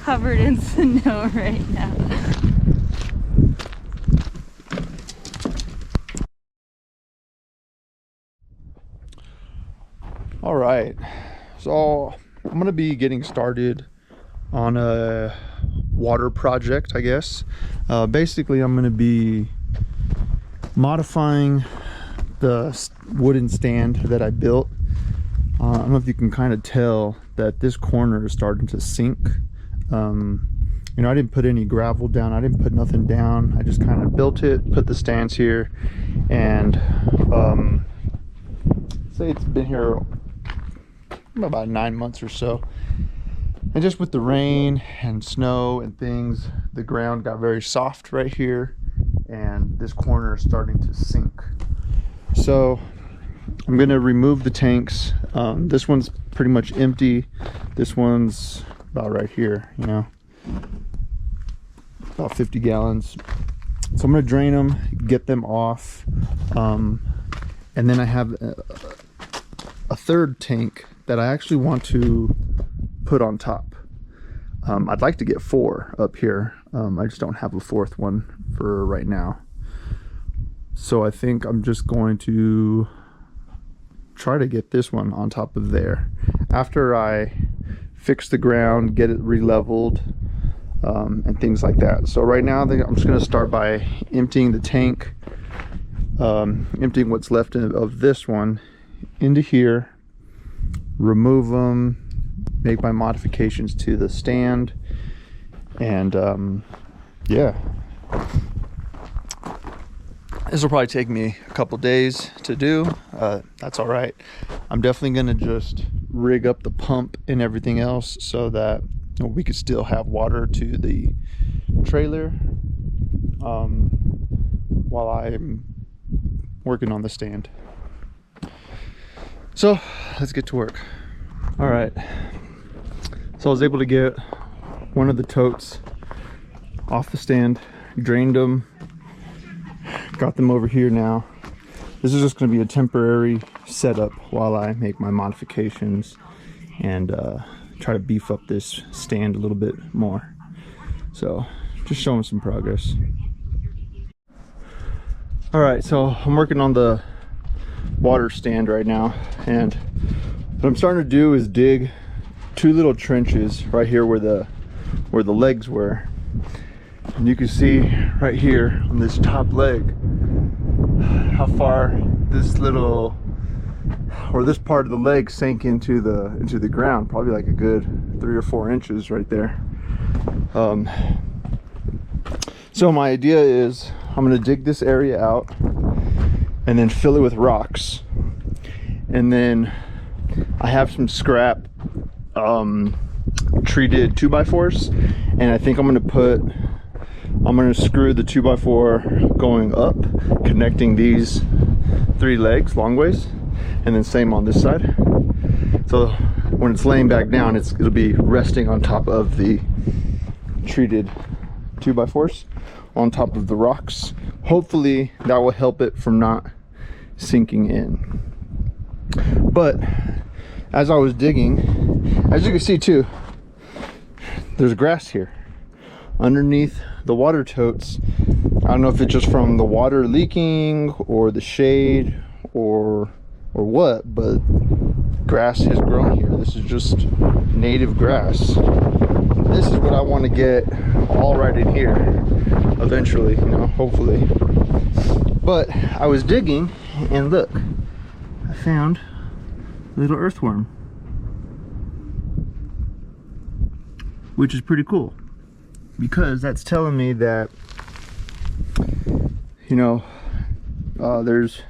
covered in snow right now. All right, so I'm gonna be getting started on a water project, I guess. Basically, I'm gonna be modifying the wooden stand that I built. I don't know if you can kind of tell that this corner is starting to sink. You know, I didn't put any gravel down, I didn't put nothing down. I just kind of built it, put the stands here, and say it's been here about 9 months or so. And just with the rain and snow and things, the ground got very soft right here, and this corner is starting to sink. So I'm gonna remove the tanks. This one's pretty much empty. This one's about right here, you know, about 50 gallons. So I'm gonna drain them, get them off, and then I have a third tank that I actually want to put on top. I'd like to get 4 up here. I just don't have a 4th one for right now. So I think I'm just going to try to get this one on top of there. After I fix the ground, get it re-leveled, and things like that. So right now, I'm just gonna start by emptying the tank, emptying what's left of this one into here, remove them, make my modifications to the stand, and yeah, this will probably take me a couple days to do. That's all right. I'm definitely gonna just rig up the pump and everything else so that we could still have water to the trailer while I'm working on the stand. So let's get to work. All right, so I was able to get one of the totes off the stand, drained them, got them over here now. This is just going to be a temporary setup while I make my modifications and try to beef up this stand a little bit more. So just showing some progress. All right, so I'm working on the water stand right now, and what I'm starting to do is dig 2 little trenches right here where the legs were. And you can see right here on this top leg how far this little, or this part of the leg sank into the ground. Probably like a good 3 or 4 inches right there. So my idea is I'm gonna dig this area out and then fill it with rocks, and then I have some scrap treated 2x4s, and I think I'm gonna screw the 2x4 going up, connecting these 3 legs long ways, and then same on this side. So when it's laying back down, it'll be resting on top of the treated 2x4s on top of the rocks. Hopefully that will help it from not sinking in. But as I was digging, as you can see too, there's grass here underneath the water totes. I don't know if it's just from the water leaking or the shade or what, but grass has grown here. This is just native grass. This is what I want to get all right in here eventually, you know, hopefully. But I was digging, and look, I found a little earthworm, which is pretty cool, because that's telling me that, you know, there's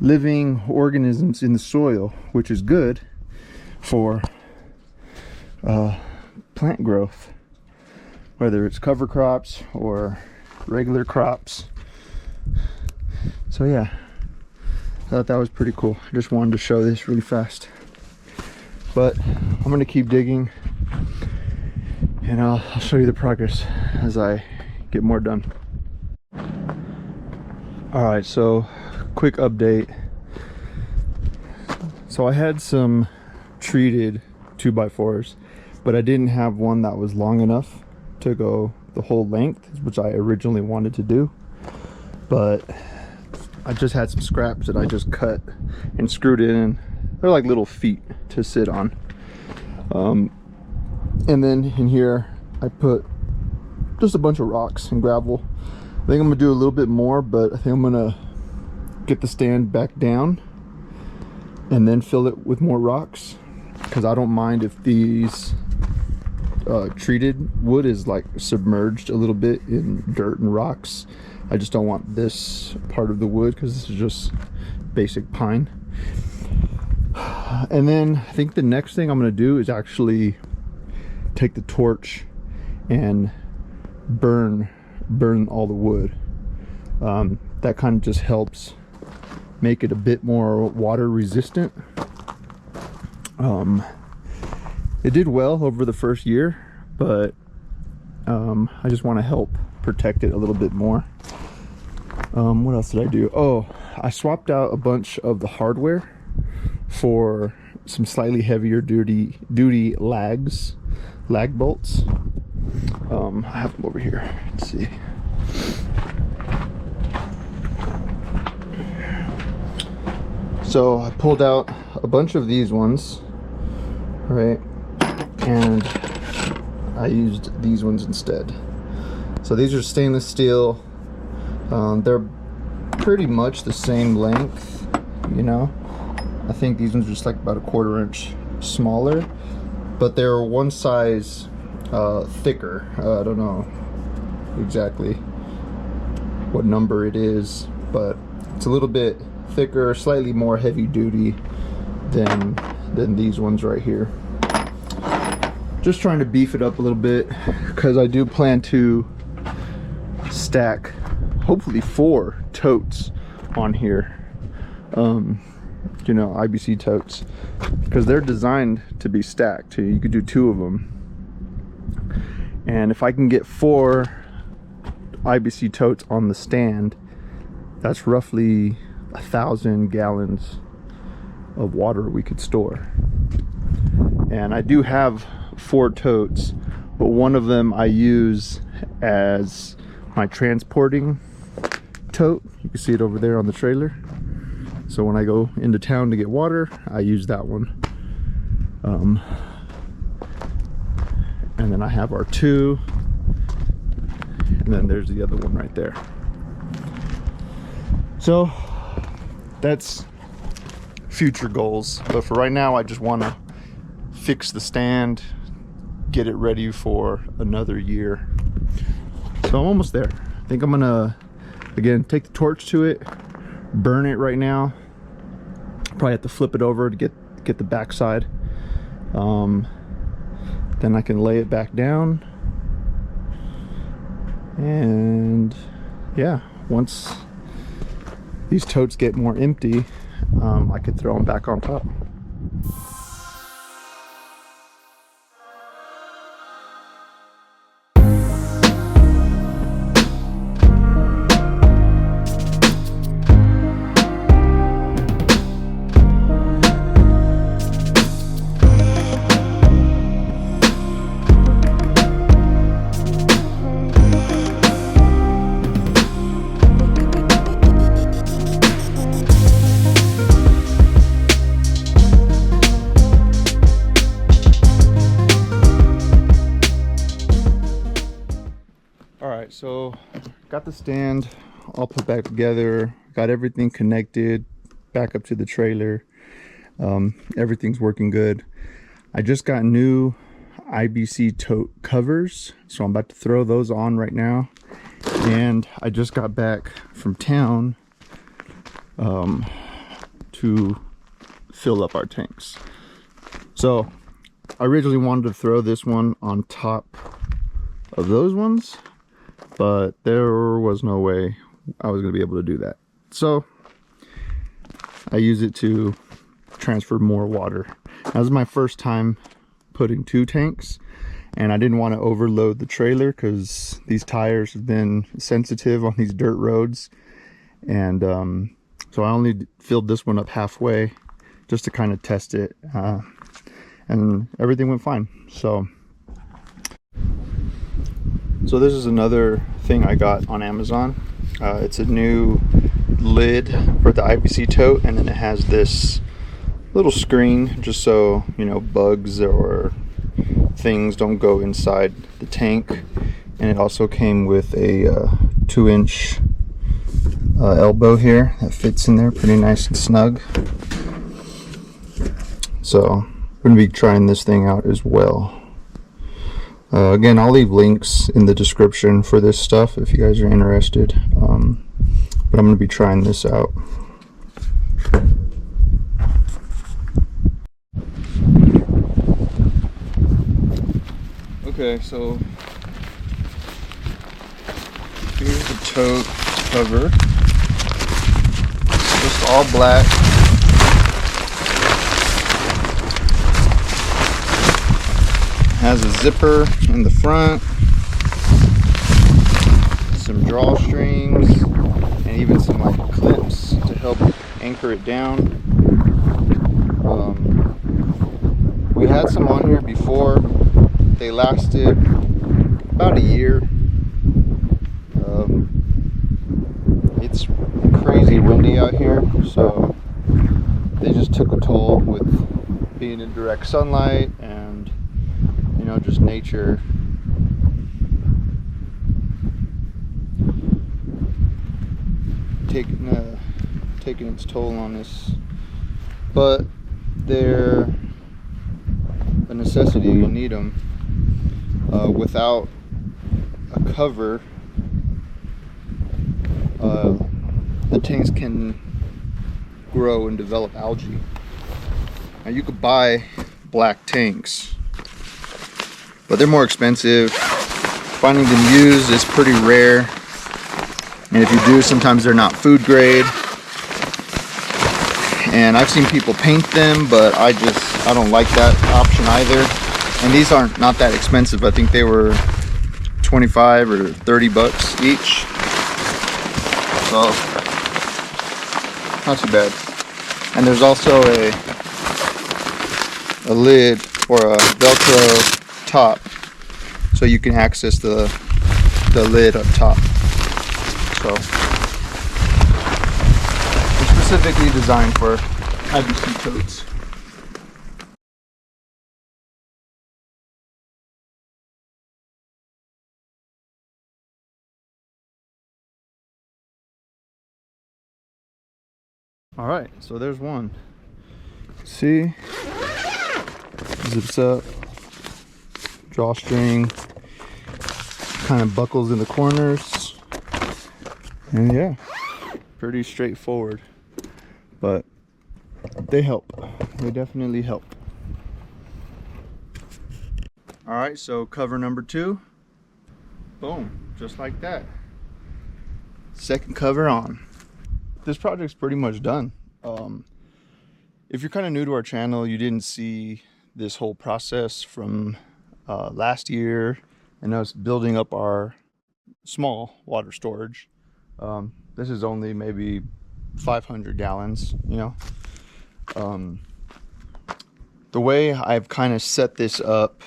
living organisms in the soil, which is good for plant growth, whether it's cover crops or regular crops. So yeah, I thought that was pretty cool. I just wanted to show this really fast. But I'm gonna keep digging, and I'll show you the progress as I get more done. All right, so quick update. So I had some treated 2x4s but I didn't have one that was long enough to go the whole length, which I originally wanted to do. But I just had some scraps that I just cut and screwed in. They're like little feet to sit on. And then in here I put just a bunch of rocks and gravel. I think I'm gonna do a little bit more, but I think I'm gonna get the stand back down and then fill it with more rocks, because I don't mind if these treated wood is like submerged a little bit in dirt and rocks. I just don't want this part of the wood, because this is just basic pine. And then I think the next thing I'm going to do is actually take the torch and burn all the wood. That kind of just helps make it a bit more water resistant. It did well over the first year, but I just want to help protect it a little bit more. What else did I do? Oh, I swapped out a bunch of the hardware for some slightly heavier duty lag bolts. I have them over here. Let's see. So I pulled out a bunch of these ones, right, and I used these ones instead. So these are stainless steel. They're pretty much the same length, you know. I think these ones are just like about a 1/4 inch smaller, but they're one size thicker. I don't know exactly what number it is, but it's a little bit thicker, slightly more heavy duty than these ones right here. Just trying to beef it up a little bit, because I do plan to stack hopefully 4 totes on here. You know, IBC totes, because they're designed to be stacked. You could do 2 of them, and if I can get 4 IBC totes on the stand, that's roughly 1,000 gallons of water we could store. And I do have 4 totes, but one of them I use as my transporting tote. You can see it over there on the trailer. So when I go into town to get water, I use that one. And then I have our 2, and then there's the other one right there. So that's future goals, but for right now I just want to fix the stand, get it ready for another year. So I'm almost there. I think I'm gonna again take the torch to it, burn it right now. Probably have to flip it over to get the backside. Then I can lay it back down, and yeah, once these totes get more empty, I could throw them back on top. So got the stand all put back together, got everything connected back up to the trailer. Everything's working good. I just got new IBC Tote covers, so I'm about to throw those on right now. And I just got back from town to fill up our tanks. So I originally wanted to throw this one on top of those ones, but there was no way I was going to be able to do that. So I use it to transfer more water. That was my first time putting 2 tanks, and I didn't want to overload the trailer because these tires have been sensitive on these dirt roads. And so I only filled this one up halfway just to kind of test it, and everything went fine. So So this is another thing I got on Amazon. It's a new lid for the IBC tote, and then it has this little screen just so, you know, bugs or things don't go inside the tank. And it also came with a 2-inch elbow here that fits in there pretty nice and snug. So I'm going to be trying this thing out as well. Again, I'll leave links in the description for this stuff if you guys are interested. But I'm going to be trying this out. Okay, so here's the tote cover. It's just all black. Has a zipper in the front, some drawstrings, and even some like clips to help anchor it down. We had some on here before. They lasted about a year. It's crazy windy out here, so they just took a toll with being in direct sunlight and, you know, just nature taking its toll on us. But they're a necessity. You need them. Without a cover, the tanks can grow and develop algae. Now you could buy black tanks, but they're more expensive. Finding them used is pretty rare, and if you do, sometimes they're not food grade. And I've seen people paint them, but I don't like that option either. And these aren't not that expensive. I think they were 25 or 30 bucks each, so not too bad. And there's also a lid or a Velcro top, so you can access the lid up top. So it's specifically designed for IBC totes. All right, so there's one. See, zips up, drawstring, kind of buckles in the corners, and yeah, pretty straightforward, but they help. They definitely help. All right, so cover number 2, boom, just like that. Second cover on. This project's pretty much done. If you're kind of new to our channel, you didn't see this whole process from last year and us building up our small water storage. This is only maybe 500 gallons, you know. The way I've kind of set this up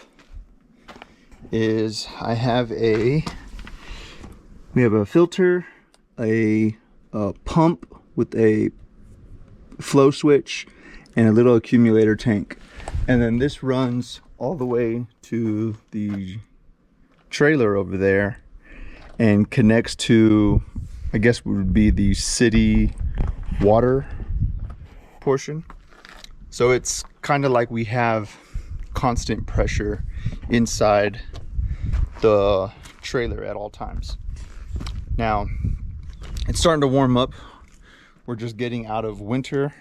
is we have a filter, a pump with a flow switch, and a little accumulator tank, and then this runs all the way to the trailer over there and connects to, I guess would be the city water portion. So it's kind of like we have constant pressure inside the trailer at all times. Now it's starting to warm up. We're just getting out of winter,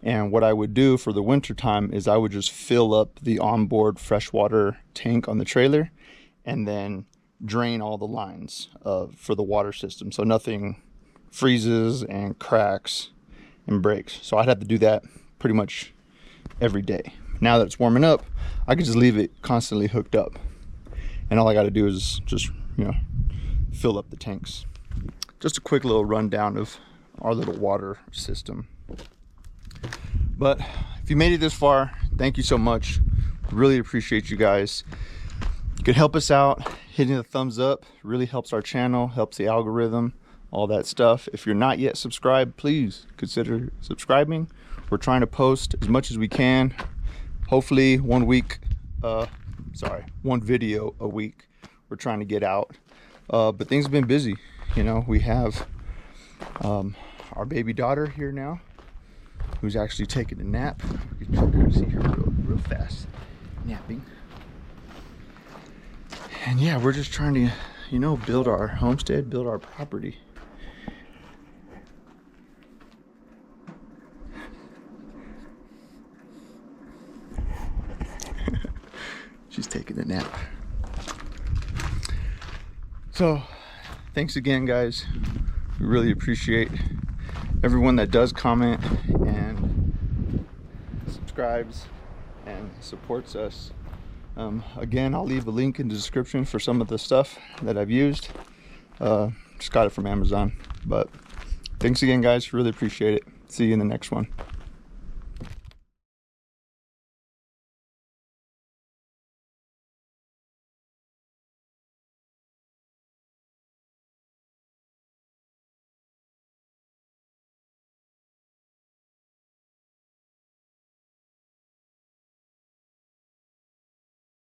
and what I would do for the winter time is I would just fill up the onboard freshwater tank on the trailer and then drain all the lines for the water system, so nothing freezes and cracks and breaks. So I'd have to do that pretty much every day. Now that it's warming up, I could just leave it constantly hooked up, and all I got to do is just, you know, fill up the tanks. Just a quick little rundown of our little water system. But if you made it this far, thank you so much. Really appreciate you guys. could help us out, hitting the thumbs up really helps our channel, helps the algorithm, all that stuff. If you're not yet subscribed, please consider subscribing. We're trying to post as much as we can. Hopefully one video a week we're trying to get out. But things have been busy. You know, we have our baby daughter here now, who's actually taking a nap. You can see her real fast napping. And yeah, we're just trying to, you know, build our homestead, build our property. She's taking a nap. So, thanks again, guys. We really appreciate everyone that does comment and subscribes and supports us. Again, I'll leave a link in the description for some of the stuff that I've used. Just got it from Amazon. But thanks again, guys. Really appreciate it. See you in the next one.